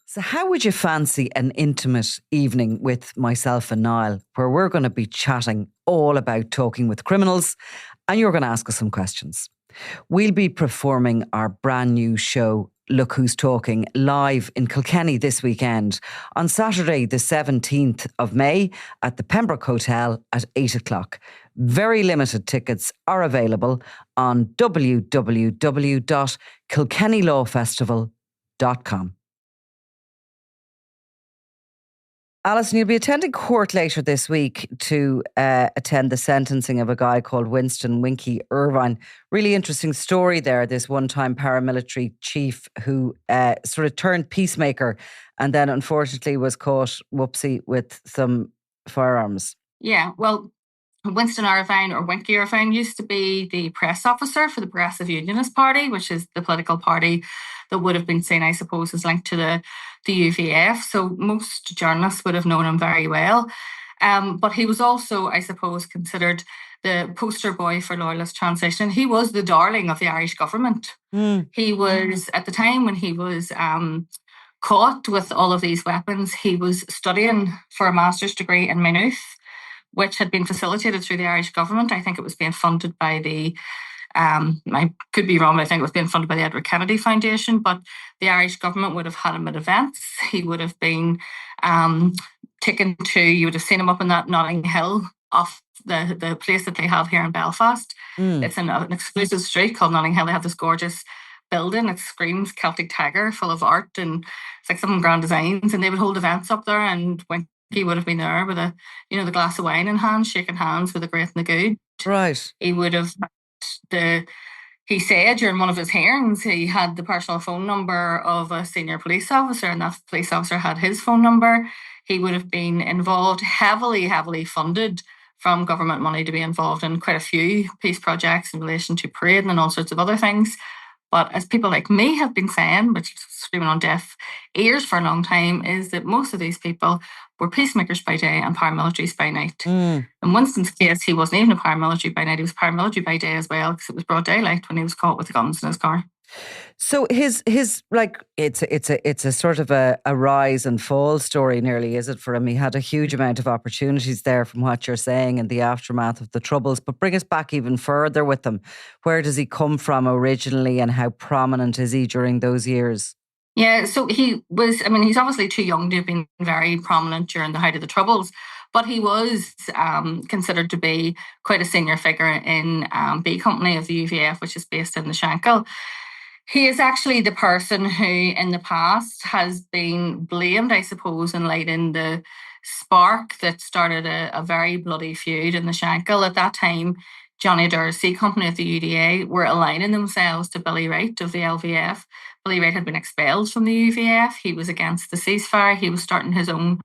So, how would you fancy an intimate evening with myself and Niall, where we're going to be chatting all about talking with criminals and you're going to ask us some questions? We'll be performing our brand new show, Look Who's Talking, live in Kilkenny this weekend on Saturday, the 17th of May at the Pembroke Hotel at 8 o'clock. Very limited tickets are available on www.kilkennylawfestival.com. Alison, you'll be attending court later this week to attend the sentencing of a guy called Winston Winkie Irvine. Really interesting story there, this one-time paramilitary chief who sort of turned peacemaker and then unfortunately was caught, whoopsie, with some firearms. Yeah, well, Winston Irvine, or Winkie Irvine, used to be the press officer for the Progressive Unionist Party, which is the political party that would have been seen, I suppose, as linked to the UVF. So most journalists would have known him very well. But he was also, I suppose, considered the poster boy for loyalist transition. He was the darling of the Irish government. He was, at the time when he was caught with all of these weapons, he was studying for a master's degree in Maynooth, which had been facilitated through the Irish government. I think it was being funded by I could be wrong, but I think it was being funded by the Edward Kennedy Foundation, but the Irish government would have had him at events. He would have been taken to, you would have seen him up in that Notting Hill off the place that they have here in Belfast. It's an exclusive street called Notting Hill. They have this gorgeous building. It screams Celtic Tiger, full of art, and it's like some grand designs, and they would hold events up there, and when he would have been there with the glass of wine in hand, shaking hands with the great and the good. Right. He would have he said during one of his hearings he had the personal phone number of a senior police officer, and that police officer had his phone number. He would have been involved, heavily funded from government money, to be involved in quite a few peace projects in relation to parading and all sorts of other things. But as people like me have been saying, which is screaming on deaf ears for a long time, is that most of these people were peacemakers by day and paramilitaries by night. In Winston's case, he wasn't even a paramilitary by night. He was paramilitary by day as well, because it was broad daylight when he was caught with the guns in his car. So his like it's a sort of a rise and fall story, nearly, is it, for him? He had a huge amount of opportunities there, from what you're saying, in the aftermath of the Troubles. But bring us back even further with them. Where does he come from originally, and how prominent is he during those years? Yeah, so he was, he's obviously too young to have been very prominent during the height of the Troubles, but he was considered to be quite a senior figure in B Company of the UVF, which is based in the Shankill. He is actually the person who, in the past, has been blamed, I suppose, in lighting the spark that started a very bloody feud in the Shankill. At that time, Johnny Adair's C Company of the UDA were aligning themselves to Billy Wright of the LVF. Billy Wright had been expelled from the UVF. He was against the ceasefire. He was starting his own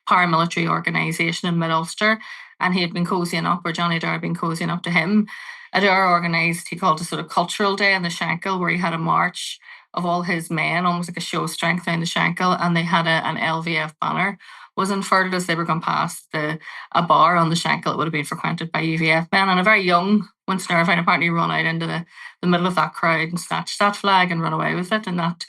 paramilitary organisation in Mid-Ulster, and he had been cozying up, or Johnny Adair had been cozying up to him. Adair organised, he called it a sort of cultural day in the Shankill, where he had a march of all his men, almost like a show of strength down the Shankill, and they had an LVF banner was unfurled as they were going past a bar on the Shankill that would have been frequented by UVF men. And a very young Winston Irvine apparently run out into the middle of that crowd and snatched that flag and run away with it. And that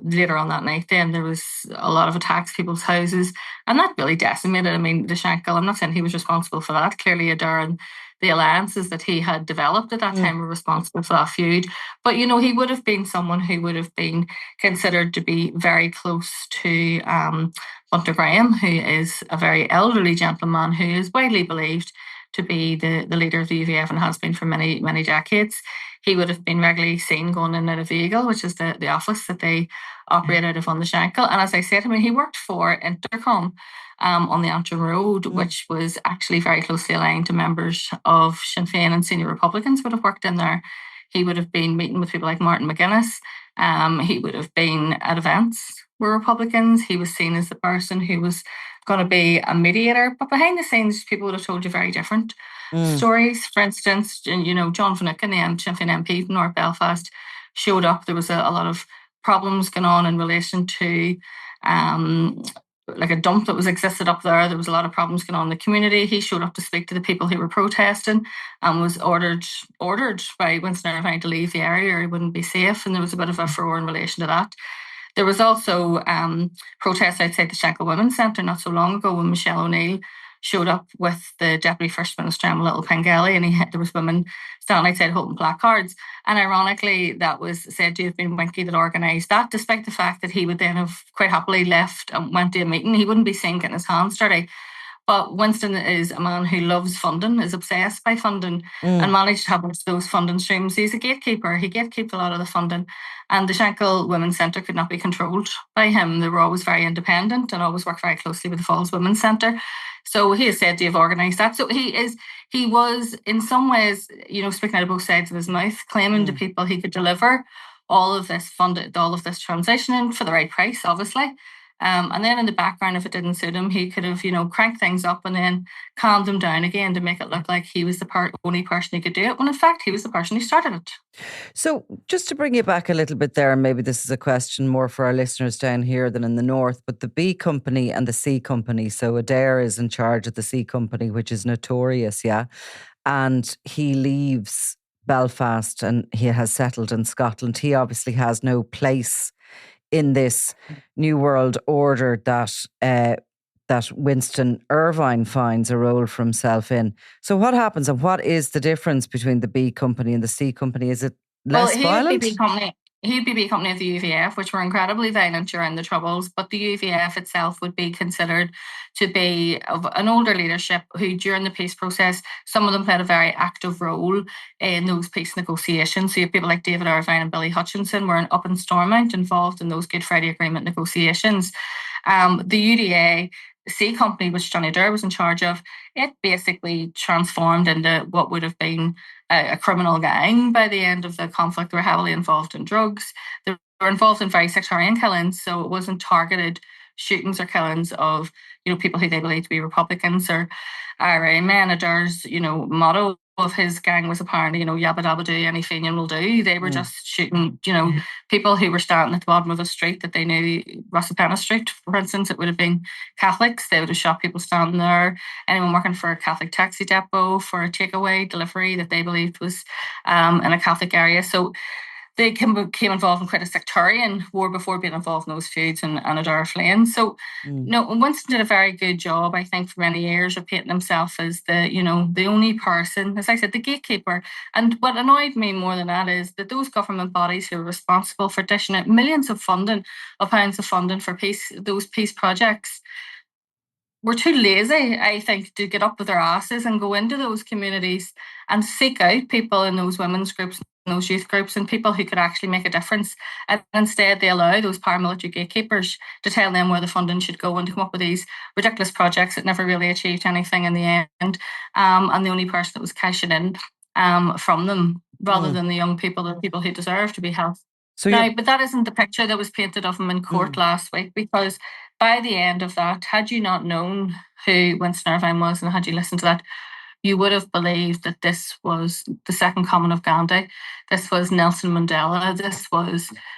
later on that night, then there was a lot of attacks, people's houses, and that really decimated. The Shankill, I'm not saying he was responsible for that. Clearly, Adair and the alliances that he had developed at that time were responsible for that feud. But, he would have been someone who would have been considered to be very close to Bunter Graham, who is a very elderly gentleman who is widely believed to be the leader of the UVF and has been for many, many decades. He would have been regularly seen going in and out of the Eagle, which is the office that they operate out of on the Shankill. And as I said, he worked for Intercom on the Antrim Road, which was actually very closely aligned to members of Sinn Féin, and senior Republicans would have worked in there. He would have been meeting with people like Martin McGuinness. He would have been at events where Republicans. He was seen as the person who was going to be a mediator, but behind the scenes, people would have told you very different stories. For instance, John Finucane, the Sinn Féin MP from North Belfast, showed up. There was a lot of problems going on in relation to like a dump that was existed up there. There was a lot of problems going on in the community. He showed up to speak to the people who were protesting and was ordered by Winston Irvine to leave the area or he wouldn't be safe. And there was a bit of a furore in relation to that. There was also protests outside the Shankill Women's Centre not so long ago when Michelle O'Neill showed up with the Deputy First Minister, Emma Little Pengelly, and there was women standing outside holding placards. And ironically, that was said to have been Winkie that organised that, despite the fact that he would then have quite happily left and went to a meeting. He wouldn't be seen getting his hands dirty. But Winston is a man who loves funding, is obsessed by funding, and managed to have those funding streams. He's a gatekeeper. He gatekeeps a lot of the funding. And the Shankill Women's Centre could not be controlled by him. They were always very independent and always worked very closely with the Falls Women's Centre. So he is said to have organised that. So he was, in some ways, speaking out of both sides of his mouth, claiming to people he could deliver all of this transition for the right price, obviously. And then in the background, if it didn't suit him, he could have, cranked things up and then calmed them down again to make it look like he was the only person who could do it, when in fact he was the person who started it. So just to bring you back a little bit there, and maybe this is a question more for our listeners down here than in the north, but the B Company and the C Company. So Adair is in charge of the C Company, which is notorious, yeah? And he leaves Belfast and he has settled in Scotland. He obviously has no place in this new world order that Winston Irvine finds a role for himself in. So what happens, and what is the difference between the B Company and the C Company? Is it less violent? He'd be B Company of the UVF, which were incredibly violent during the Troubles, but the UVF itself would be considered to be of an older leadership who, during the peace process, some of them played a very active role in those peace negotiations. So you have people like David Irvine and Billy Hutchinson were up in Stormont involved in those Good Friday Agreement negotiations. The UDA C Company, which Johnny Adair was in charge of, it basically transformed into what would have been a criminal gang by the end of the conflict. They were heavily involved in drugs. They were involved in very sectarian killings, so it wasn't targeted shootings or killings of people who they believed to be Republicans or IRA men. Adair's motto of his gang was apparently yabba dabba do, any Fenian will do. They were just shooting people who were standing at the bottom of a street that they knew, Rossapena Street for instance, it would have been Catholics. They would have shot people standing there, anyone working for a Catholic taxi depot for a takeaway delivery that they believed was in a Catholic area. So they became involved in quite a sectarian war before being involved in those feuds and Adair fleeing. So, Winston did a very good job, I think, for many years of painting himself as the only person, as I said, the gatekeeper. And what annoyed me more than that is that those government bodies who were responsible for dishing out millions of pounds of funding for those peace projects, were too lazy, I think, to get up with their asses and go into those communities and seek out people in those women's groups, those youth groups, and people who could actually make a difference. And instead they allow those paramilitary gatekeepers to tell them where the funding should go and to come up with these ridiculous projects that never really achieved anything in the end. And the only person that was cashing in from them, rather than the young people, the people who deserve to be helped. But that isn't the picture that was painted of him in court last week, because by the end of that, had you not known who Winston Irvine was and had you listened to that, you would have believed that this was the second coming of Gandhi. This was Nelson Mandela.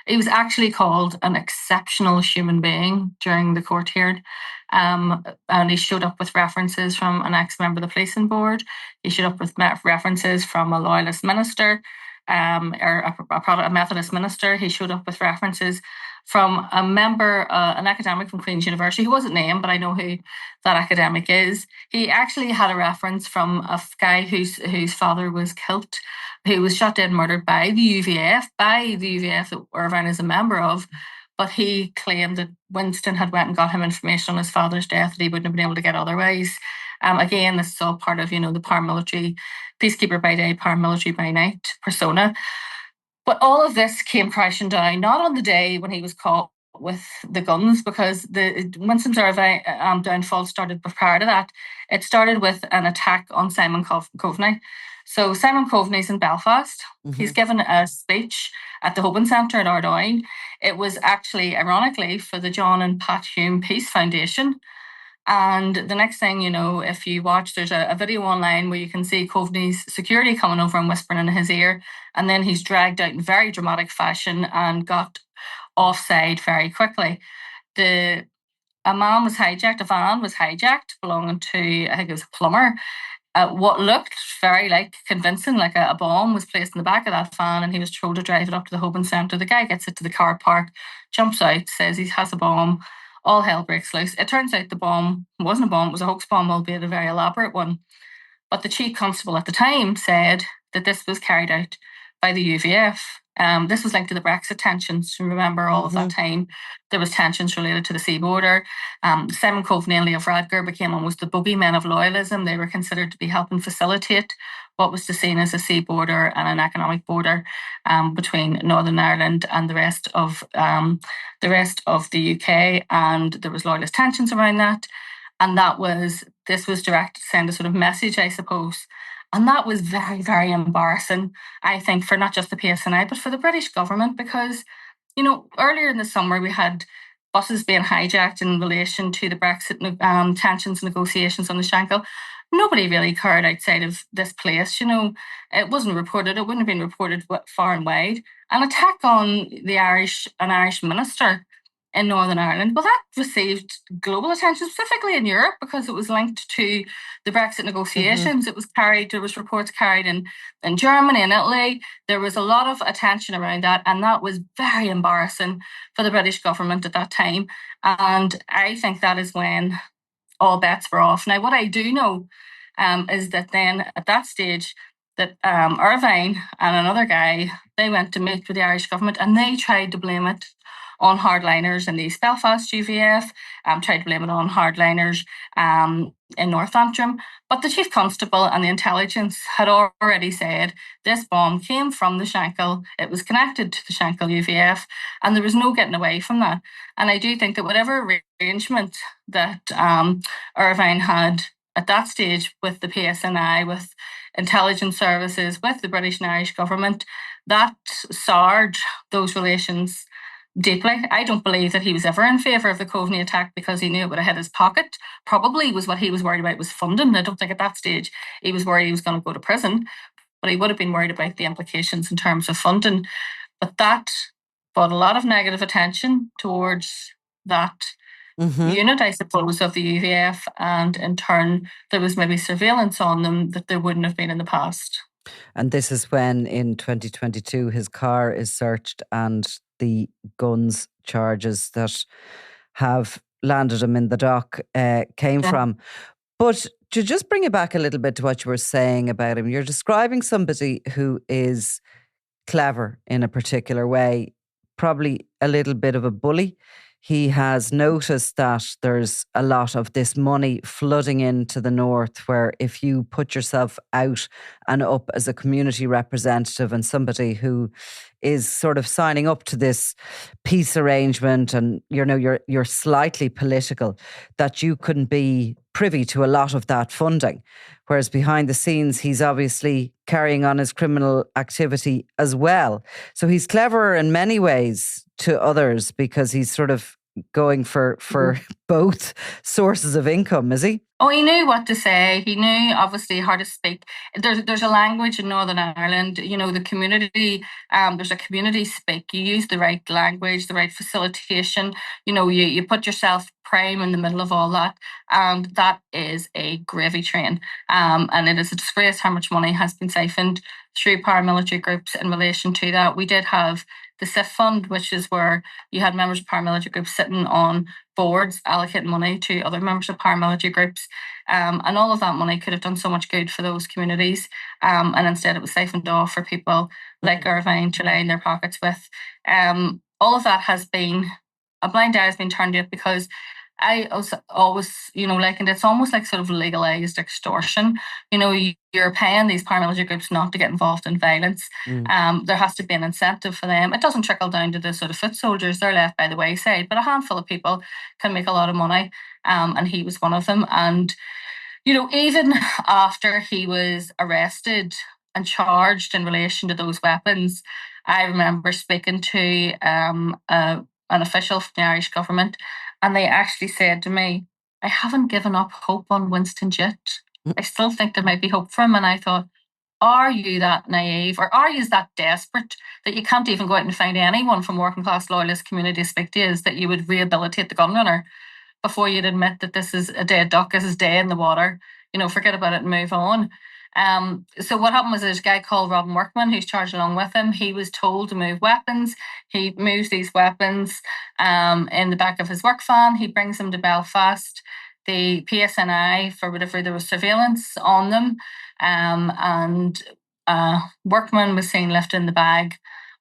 He was actually called an exceptional human being during the court hearing. And he showed up with references from an ex-member of the policing board. He showed up with references from a loyalist minister, or a Methodist minister. He showed up with references from a member, an academic from Queen's University, who wasn't named, but I know who that academic is. He actually had a reference from a guy whose father was killed, who was shot dead and murdered by the UVF that Irvine is a member of. But he claimed that Winston had went and got him information on his father's death that he wouldn't have been able to get otherwise. Again, this is all part of, the paramilitary, peacekeeper by day, paramilitary by night persona. But all of this came crashing down, not on the day when he was caught with the guns, because the Winston's Irvine downfall started prior to that. It started with an attack on Simon Coveney. So Simon Coveney's in Belfast. He's given a speech at the Hoban Centre at Ardoyne. It was actually, ironically, for the John and Pat Hume Peace Foundation. And the next thing you know, if you watch, there's a video online where you can see Coveney's security coming over and whispering in his ear. And then he's dragged out in very dramatic fashion and got offside very quickly. A van was hijacked belonging to, I think it was a plumber. what looked very convincing, like a bomb was placed in the back of that van, and he was told to drive it up to the Hoban Centre. The guy gets it to the car park, jumps out, says he has a bomb. All hell breaks loose. It turns out the bomb wasn't a bomb; it was a hoax bomb, albeit a very elaborate one. But the chief constable at the time said that this was carried out by the UVF. This was linked to the Brexit tensions. Remember, all of that time, there was tensions related to the sea border. Simon Coveney and Leo Varadkar became almost the bogeymen of loyalism. They were considered to be helping facilitate what was seen as a sea border and an economic border between Northern Ireland and the rest of the UK. And there was loyalist tensions around that. And this was directed to send a sort of message, I suppose. And that was very, very embarrassing, I think, for not just the PSNI, but for the British government, because, earlier in the summer, we had buses being hijacked in relation to the Brexit tensions negotiations on the Shankill. Nobody really cared outside of this place. It wasn't reported. It wouldn't have been reported far and wide. An attack on an Irish minister in Northern Ireland, well, that received global attention, specifically in Europe, because it was linked to the Brexit negotiations. There was reports carried in Germany and Italy. There was a lot of attention around that, and that was very embarrassing for the British government at that time. And I think that is when all bets were off. Now, what I do know is that then at that stage, that Irvine and another guy, they went to meet with the Irish government, and they tried to blame it on hardliners in the East Belfast UVF, tried to blame it on hardliners in North Antrim. But the Chief Constable and the intelligence had already said this bomb came from the Shankill. It was connected to the Shankill UVF, and there was no getting away from that. And I do think that whatever arrangement that Irvine had at that stage with the PSNI, with intelligence services, with the British and Irish government, that soured those relations deeply. I don't believe that he was ever in favour of the Coveney attack because he knew it would have hit his pocket. Probably was what he was worried about was funding. I don't think at that stage he was worried he was going to go to prison, but he would have been worried about the implications in terms of funding. But that brought a lot of negative attention towards that unit, I suppose, of the UVF, and in turn there was maybe surveillance on them that there wouldn't have been in the past. And this is when in 2022 his car is searched and the guns charges that have landed him in the dock came from. But to just bring it back a little bit to what you were saying about him, you're describing somebody who is clever in a particular way, probably a little bit of a bully. He has noticed that there's a lot of this money flooding into the north, where if you put yourself out and up as a community representative and somebody who is sort of signing up to this peace arrangement, and you're slightly political, that you couldn't be privy to a lot of that funding. Whereas behind the scenes, he's obviously carrying on his criminal activity as well. So he's cleverer in many ways to others because he's sort of going for both sources of income, is he? Oh, he knew what to say. He knew, obviously, how to speak. There's a language in Northern Ireland, the community, there's a community speak. You use the right language, the right facilitation. You put yourself prime in the middle of all that. And that is a gravy train. And it is a disgrace how much money has been siphoned through paramilitary groups in relation to that. We did have the SIF fund, which is where you had members of paramilitary groups sitting on boards allocating money to other members of paramilitary groups. And all of that money could have done so much good for those communities. And instead it was siphoned off for people like Irvine to line their pockets with. All of that has been, a blind eye has been turned to it because I always, likened it's almost like sort of legalized extortion. You're paying these paramilitary groups not to get involved in violence. There has to be an incentive for them. It doesn't trickle down to the sort of foot soldiers. They're left by the wayside, but a handful of people can make a lot of money. And he was one of them. And, even after he was arrested and charged in relation to those weapons, I remember speaking to an official from the Irish government, and they actually said to me, I haven't given up hope on Winston yet. I still think there might be hope for him. And I thought, are you that naive, or are you that desperate that you can't even go out and find anyone from working class loyalist community to speak to you, that you would rehabilitate the gunrunner before you'd admit that this is a dead duck, this is dead in the water? forget about it and move on. So what happened was there's a guy called Robin Workman who's charged along with him. He was told to move weapons. He moves these weapons in the back of his work van. He brings them to Belfast. The PSNI, for whatever, there was surveillance on them. And Workman was seen lifting the bag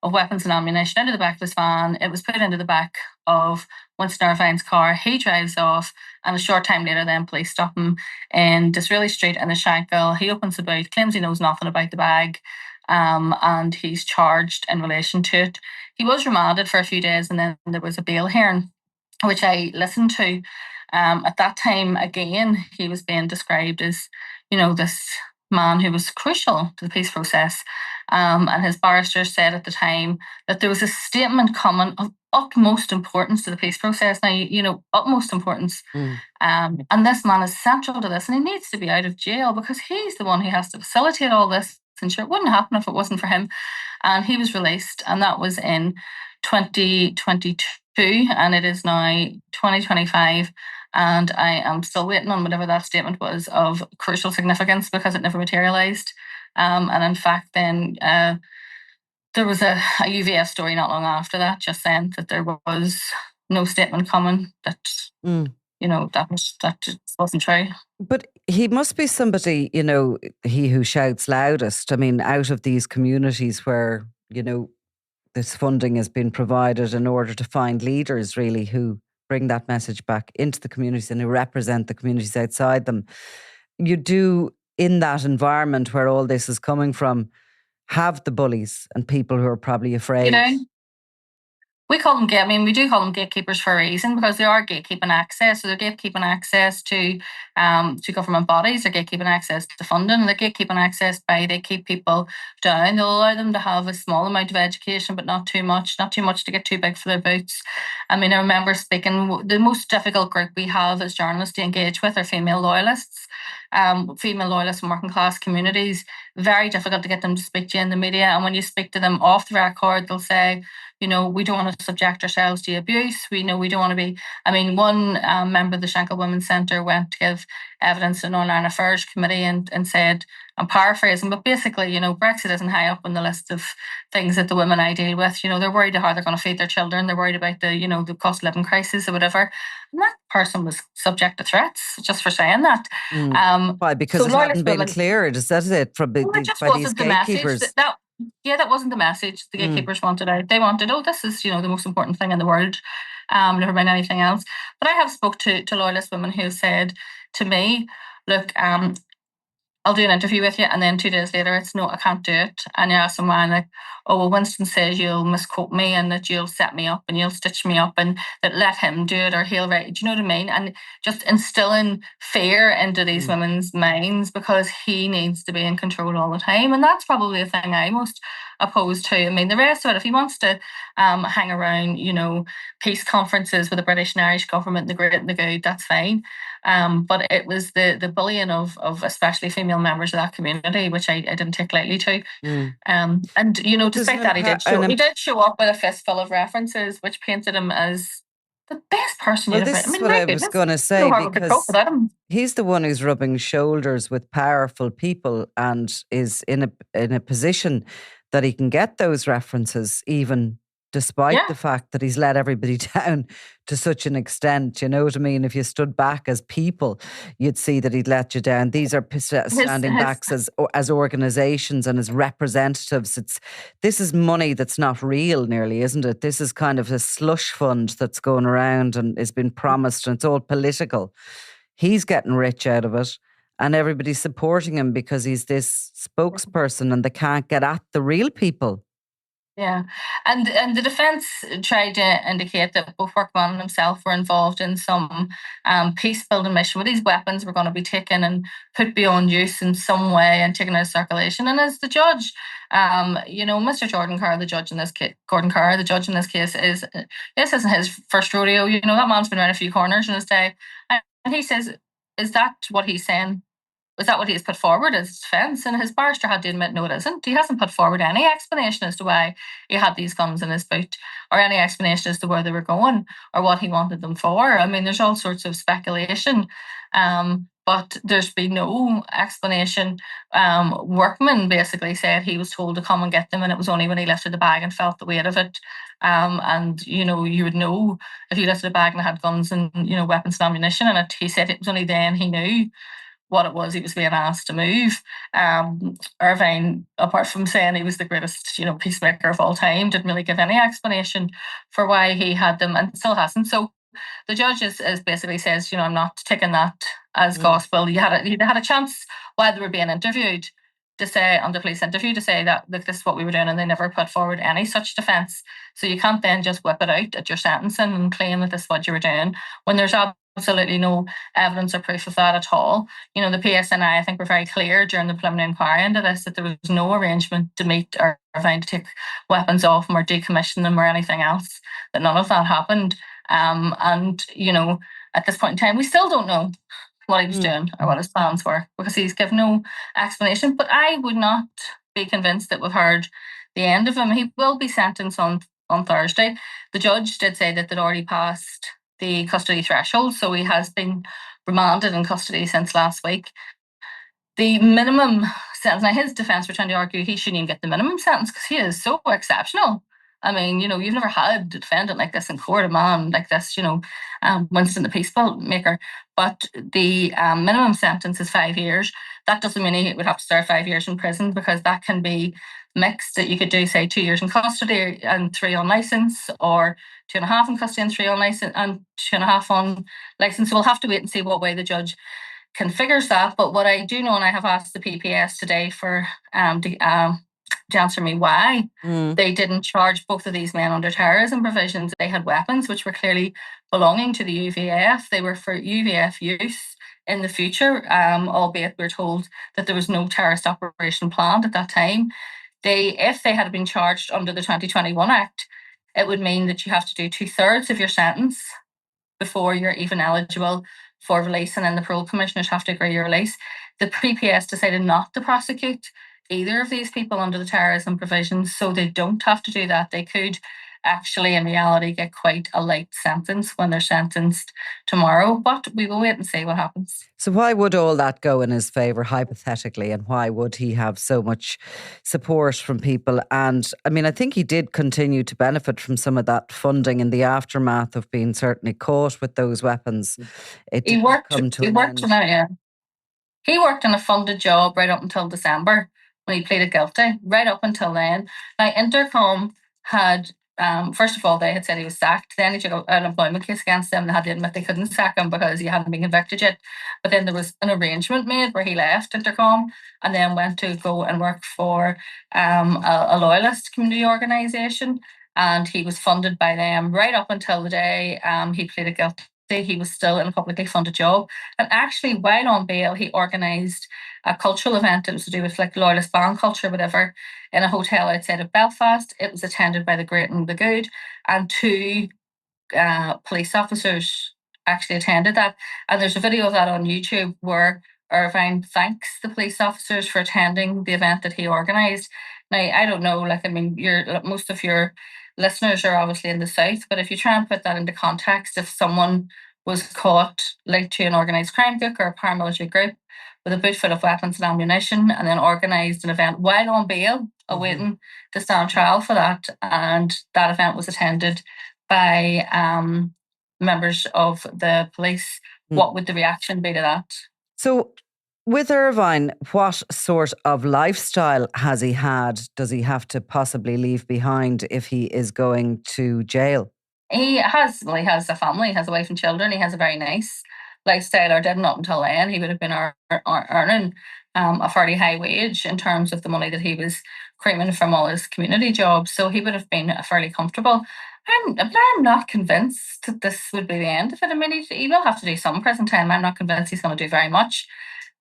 of weapons and ammunition into the back of his van. It was put into the back of Winston Irvine's car. He drives off, and a short time later, then police stop him in Disraeli Street in the Shankill. He opens the boot, claims he knows nothing about the bag, and he's charged in relation to it. He was remanded for a few days, and then there was a bail hearing, which I listened to. At that time, again, he was being described as, this man who was crucial to the peace process. And his barrister said at the time that there was a statement coming of utmost importance to the peace process. Now, utmost importance. And this man is central to this, and he needs to be out of jail because he's the one who has to facilitate all this. And sure, it wouldn't happen if it wasn't for him. And he was released, and that was in 2022, and it is now 2025. And I am still waiting on whatever that statement was of crucial significance because it never materialised. And in fact, then there was a UVF story not long after that, just saying that there was no statement coming, that that just wasn't true. But he must be somebody, he who shouts loudest. I mean, out of these communities where this funding has been provided in order to find leaders, really, who bring that message back into the communities and who represent the communities outside them. You do, in that environment where all this is coming from, have the bullies and people who are probably afraid. We call them we do call them gatekeepers for a reason, because they are gatekeeping access. So they're gatekeeping access to government bodies, they're gatekeeping access to funding, they're gatekeeping access they keep people down. They'll allow them to have a small amount of education, but not too much to get too big for their boots. I mean, I remember speaking, the most difficult group we have as journalists to engage with are female loyalists. Female loyalists from working class communities, very difficult to get them to speak to you in the media. And when you speak to them off the record, they'll say, we don't want to subject ourselves to abuse. We don't want to be. I mean, one member of the Shankill Women's Centre went to give evidence to the Northern Ireland Affairs Committee and said, I'm paraphrasing, but basically, Brexit isn't high up on the list of things that the women I deal with. They're worried about how they're going to feed their children. They're worried about the cost of living crisis or whatever. And that person was subject to threats just for saying that. Why? Because it hadn't been cleared. Is that it? By these gatekeepers? That wasn't the message the gatekeepers wanted out. They wanted, this is, the most important thing in the world, never mind anything else. But I have spoke to loyalist women who have said to me, look, I'll do an interview with you, and then 2 days later it's no, I can't do it. And you ask them why, and like, oh well, Winston says you'll misquote me and that you'll set me up and you'll stitch me up and that let him do it or he'll write. Do you know what I mean? And just instilling fear into these women's minds because he needs to be in control all the time. And that's probably the thing I most opposed to. I mean, the rest of it, if he wants to hang around, peace conferences with the British and Irish government, the great and the good, that's fine. But it was the bullying of especially female members of that community, which I didn't take lightly to. And despite that, he did show up with a fistful of references, which painted him as the best person. Well, this is what I was going to say, because he's the one who's rubbing shoulders with powerful people and is in a position that he can get those references, even despite the fact that he's let everybody down to such an extent. You know what I mean? If you stood back as people, you'd see that he'd let you down. These are standing backs as organisations and as representatives. This is money that's not real, nearly, isn't it? This is kind of a slush fund that's going around and is being promised, and it's all political. He's getting rich out of it, and everybody's supporting him because he's this spokesperson, and they can't get at the real people. Yeah, and the defence tried to indicate that both Workman and himself were involved in some peace-building mission where these weapons were going to be taken and put beyond use in some way and taken out of circulation. And as the judge, Mr. Gordon Carr, the judge in this case, this isn't his first rodeo. That man's been around a few corners in his day. And he says, is that what he's saying? Was that what he has put forward as defence? And his barrister had to admit, no, it isn't. He hasn't put forward any explanation as to why he had these guns in his boot, or any explanation as to where they were going or what he wanted them for. I mean, there's all sorts of speculation. but there's been no explanation. Workman basically said he was told to come and get them, and it was only when he lifted the bag and felt the weight of it. And you would know if you lifted a bag and it had guns and weapons and ammunition in it. He said it was only then he knew what it was he was being asked to move. Irvine, apart from saying he was the greatest, peacemaker of all time, didn't really give any explanation for why he had them, and still hasn't. So the judge is basically says, I'm not taking that as gospel. You had a chance while they were being interviewed to say, on the police interview, to say that this is what we were doing, and they never put forward any such defence. So you can't then just whip it out at your sentencing and claim that this is what you were doing when there's absolutely no evidence or proof of that at all. The PSNI, I think, were very clear during the preliminary inquiry into this that there was no arrangement to meet Irvine to take weapons off him or decommission them or anything else, that none of that happened. And at this point in time, we still don't know what he was doing or what his plans were, because he's given no explanation. But I would not be convinced that we've heard the end of him. He will be sentenced on Thursday. The judge did say that they'd already passed the custody threshold, so he has been remanded in custody since last week. The minimum sentence, now his defence were trying to argue he shouldn't even get the minimum sentence because he is so exceptional. I mean, you've never had a defendant like this in court, a man like this, Winston the peacemaker. But the minimum sentence is 5 years. That doesn't mean he would have to serve 5 years in prison, because that can be mixed. That you could do, say, 2 years in custody and 3 on licence, or 2.5 in custody and 3 on licence, and 2.5 on licence. So we'll have to wait and see what way the judge configures that. But what I do know, and I have asked the PPS today for to answer me why they didn't charge both of these men under terrorism provisions. They had weapons which were clearly belonging to the UVF. They were for UVF use in the future, albeit we're told that there was no terrorist operation planned at that time. If they had been charged under the 2021 Act, it would mean that you have to do 2/3 of your sentence before you're even eligible for release, and then the parole commissioners have to agree your release. The PPS decided not to prosecute either of these people under the terrorism provisions, so they don't have to do that. They could actually, in reality, get quite a light sentence when they're sentenced tomorrow, but we will wait and see what happens. So why would all that go in his favour, hypothetically, and why would he have so much support from people? And I mean, I think he did continue to benefit from some of that funding in the aftermath of being certainly caught with those weapons. He worked in a funded job right up until December, when he pleaded guilty, right up until then. Now, Intercom had, first of all, they had said he was sacked. Then he took an employment case against them. They had to admit they couldn't sack him because he hadn't been convicted yet. But then there was an arrangement made where he left Intercom and then went to go and work for a loyalist community organisation. And he was funded by them right up until the day he pleaded guilty. He was still in a publicly funded job. And actually, while on bail, he organised a cultural event that was to do with like loyalist band culture, whatever, in a hotel outside of Belfast. It was attended by the great and the good, and 2 police officers actually attended that. And there's a video of that on YouTube where Irvine thanks the police officers for attending the event that he organised. Now, I don't know, most of your listeners are obviously in the South, but if you try and put that into context, if someone was caught linked to an organised crime group or a paramilitary group with a boot full of weapons and ammunition, and then organised an event while on bail, awaiting to stand trial for that, and that event was attended by members of the police, what would the reaction be to that? So with Irvine, what sort of lifestyle has he had? Does he have to possibly leave behind if he is going to jail? He has a family, he has a wife and children. He has a very nice lifestyle, or didn't up until then. He would have been earning a fairly high wage in terms of the money that he was creaming from all his community jobs. So he would have been fairly comfortable. I'm not convinced that this would be the end of it. I mean, he will have to do some prison time. I'm not convinced he's going to do very much.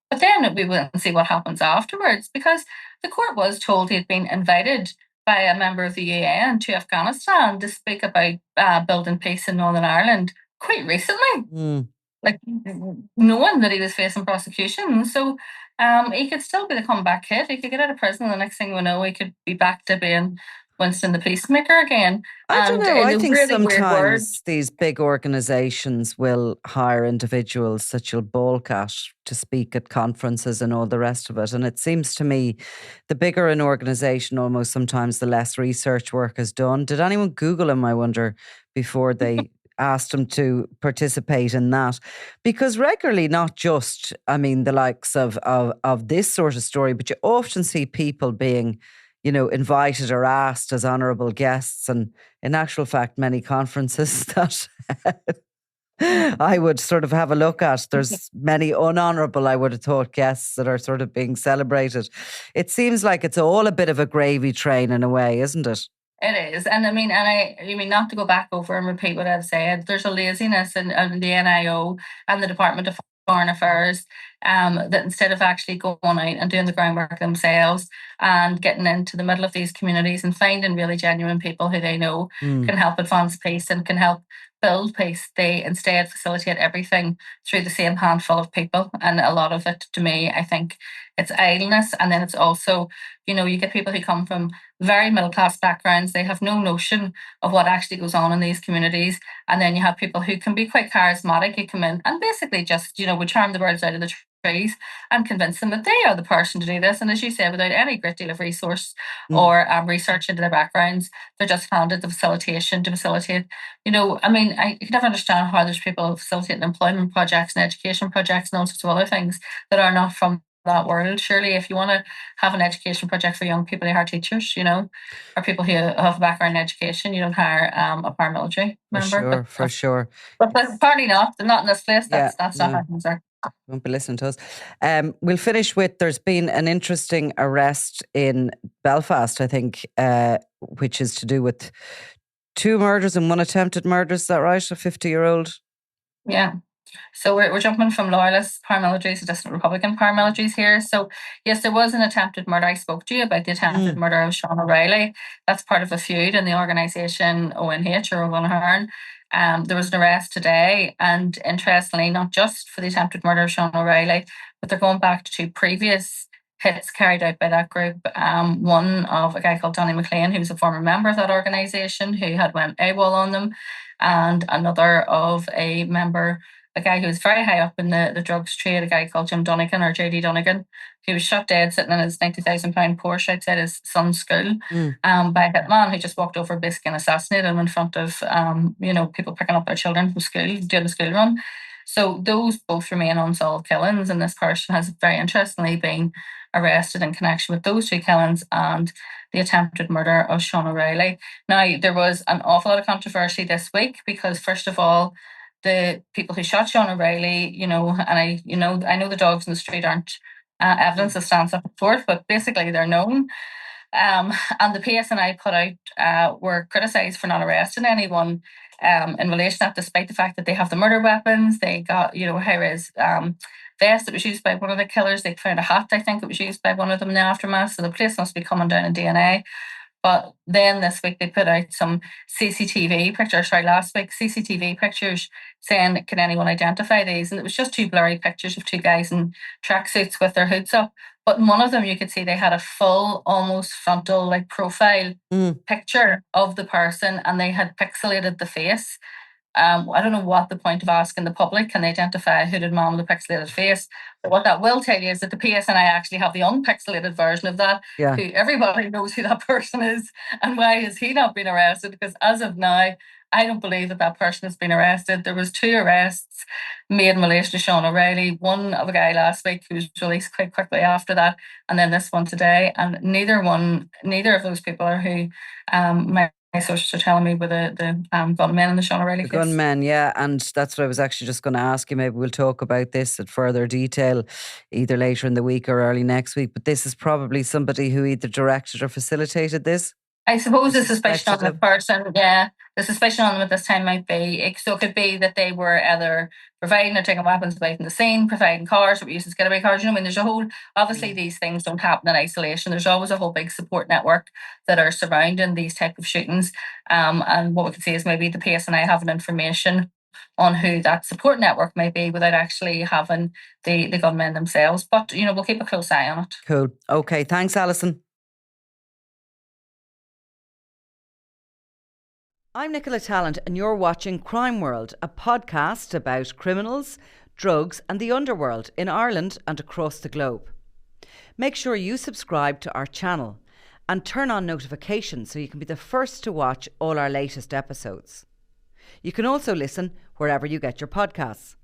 But then we will see what happens afterwards, because the court was told he'd been invited by a member of the UN to Afghanistan to speak about building peace in Northern Ireland quite recently, like knowing that he was facing prosecution. So he could still be the comeback kid. He could get out of prison, and the next thing we know, he could be back to being Winston the peacemaker again. I don't And know. in I a think really weird word. sometimes these big organizations will hire individuals that you'll balk at to speak at conferences and all the rest of it. And it seems to me the bigger an organization, almost sometimes the less research work is done. Did anyone Google him, I wonder, before they asked him to participate in that? Because regularly, not just, I mean, the likes of this sort of story, but you often see people being, invited or asked as honourable guests. And in actual fact, many conferences that I would sort of have a look at, there's many unhonourable, I would have thought, guests that are sort of being celebrated. It seems like it's all a bit of a gravy train in a way, isn't it? It is. And I mean, not to go back over and repeat what I've said, there's a laziness in the NIO and the Department of Foreign Affairs, that instead of actually going out and doing the groundwork themselves and getting into the middle of these communities and finding really genuine people who they know can help advance peace and can help build peace, they instead facilitate everything through the same handful of people. And a lot of it, to me, I think it's idleness. And then it's also, you get people who come from very middle class backgrounds. They have no notion of what actually goes on in these communities. And then you have people who can be quite charismatic, who come in and basically just, would charm the birds out of the trees and convince them that they are the person to do this. And as you say, without any great deal of resource or research into their backgrounds, they're just handed the facilitation to facilitate. I can never understand how there's people facilitating employment projects and education projects and all sorts of other things that are not from that world. Surely, if you want to have an education project for young people, you hire teachers, or people who have a background in education. You don't hire a paramilitary member. For sure. But apparently not. They're not in this place. That's not no. how things are. Won't be listening to us. We'll finish with, there's been an interesting arrest in Belfast, I think, which is to do with 2 murders and 1 attempted murder. Is that right? A 50-year-old? Yeah. So we're jumping from loyalist paramilitaries to distant Republican paramilitaries here. So yes, there was an attempted murder. I spoke to you about the attempted murder of Sean O'Reilly. That's part of a feud in the organisation ONH or O'Hearn. There was an arrest today, and interestingly, not just for the attempted murder of Sean O'Reilly, but they're going back to 2 previous hits carried out by that group. One of a guy called Donny McLean, who was a former member of that organisation, who had went AWOL on them, and another of a guy who was very high up in the drugs trade, a guy called Jim Dunnigan or JD Dunnigan. He was shot dead sitting in his £90,000 Porsche outside his son's school by a hitman who just walked over, basically, and assassinated him in front of people picking up their children from school, doing a school run. So those both remain unsolved killings, and this person has very interestingly been arrested in connection with those 2 killings and the attempted murder of Sean O'Reilly. Now, there was an awful lot of controversy this week because, first of all, the people who shot Sean O'Reilly, and I know the dogs in the street aren't evidence that stands up for it, but basically they're known. And the PSNI put out were criticised for not arresting anyone in relation to that, despite the fact that they have the murder weapons. They got, high-res vest that was used by one of the killers. They found a hat, I think, that was used by one of them in the aftermath. So the place must be coming down in DNA. But then this week they put out some last week, CCTV pictures saying, can anyone identify these? And it was just 2 blurry pictures of 2 guys in tracksuits with their hoods up. But in one of them, you could see they had a full, almost frontal, profile picture of the person, and they had pixelated the face. I don't know what the point of asking the public, can they identify a hooded man with a pixelated face? But what that will tell you is that the PSNI actually have the unpixelated version of that. Yeah. Who everybody knows who that person is, and why has he not been arrested? Because as of now, I don't believe that person has been arrested. There was 2 arrests made in relation to Sean O'Reilly. One of a guy last week who was released quite quickly after that, and then this one today. And neither of those people are who my sources are telling me were the gunmen in the Sean O'Reilly case. The gunmen, yeah. And that's what I was actually just going to ask you. Maybe we'll talk about this at further detail either later in the week or early next week. But this is probably somebody who either directed or facilitated this. I suppose the suspicion on the person, the suspicion on them at this time might be, so it could be that they were either providing or taking weapons away from the scene, providing cars that were used as getaway cars. There's a whole, obviously these things don't happen in isolation. There's always a whole big support network that are surrounding these type of shootings. And what we can see is maybe the PSNI having information on who that support network may be without actually having the gunmen themselves. But, we'll keep a close eye on it. Cool. Okay. Thanks, Alison. I'm Nicola Tallant and you're watching Crime World, a podcast about criminals, drugs and the underworld in Ireland and across the globe. Make sure you subscribe to our channel and turn on notifications so you can be the first to watch all our latest episodes. You can also listen wherever you get your podcasts.